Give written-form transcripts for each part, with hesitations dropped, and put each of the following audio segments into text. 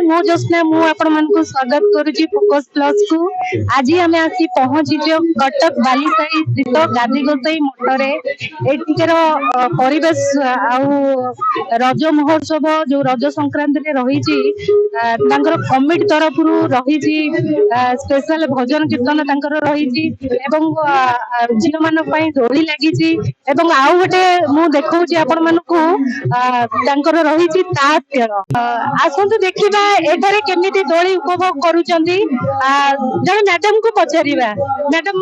मु जोस्ना मु आपण मानकु स्वागत करूची फोकस प्लस को। आज आम आसी पहुंची कटक बालीसाही स्थित गादी गोसाई मठरे एटिकर परिवेश आउ रज महोत्सव जो रज संक्रांति रही कमिटी तरफ रही स्पेशल भजन कीर्तन रही झील मान डोली लगी आउ गोटे मु देखा आपण मानकु रही तास खेल आसतु देखा एठारे केमिति दोली उपभोग करूचंदी जने मैडम को पचारिबा मैडम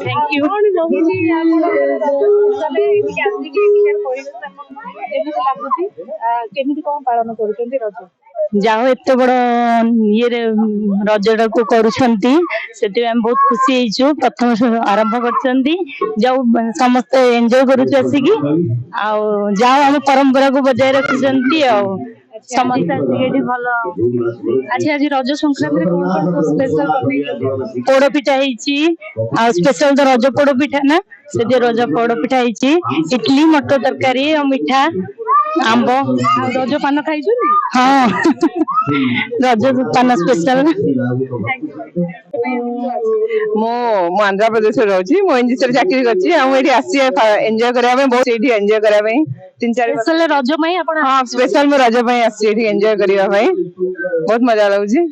थैंक यू केमिति कोन पालन करूचंदी रज जाओ एत बड़ ये रजटा को करुछंती सेति हम बहुत खुशी हेचु प्रथम आरंभ करछंती जाओ समस्त एंजॉय करूछु आसीकी आ जाओ हम परंपरा को बजाय रखिसंती आ समस्त आसीकी भलो। अच्छा आज रज संक्रांति कोन स्पेशल पोड़ पिठा हेची आ स्पेशल तो रज पोड़ पिठा ना सेति रज पोड़ पिठा हेची इडली मटर तरकारी और मीठा आंब रज पान खाइछु हाँ रज पान स्पेशल मो आंध्र प्रदेश रही मो एनजीसी चाकरी करसी एंजॉय करने बहुत एंजॉय करने 3-4 स्पेशल रज मई आपण हाँ स्पेशल मो रज पई आसी एंजॉय करने बहुत मजा लगुची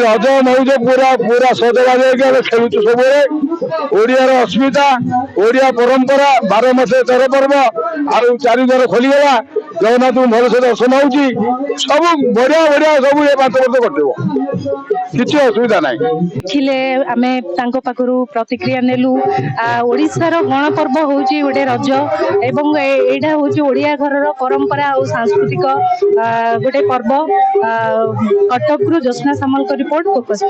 रज मौज पूरा पूरा सजबाज खेलु सब ओडिया अस्मिता ओडिया परंपरा 12 मासे 13 पर्व आउ 4 द्वार खोलीगला जगन्नाथ भल से दर्शन होची सब बढ़िया बढ़िया सब ये 5 वर्ष कटो किसी असुविधा नहीं आमे तांको पाखरु प्रतिक्रिया नेलु ओडिशार गण पर्व होची गोटे रज एवं एटा होची ओडिया घरर परंपरा और सांस्कृतिक गोटे पर्व कटक रु ज्योत्स्ना सामल रिपोर्ट फोकस।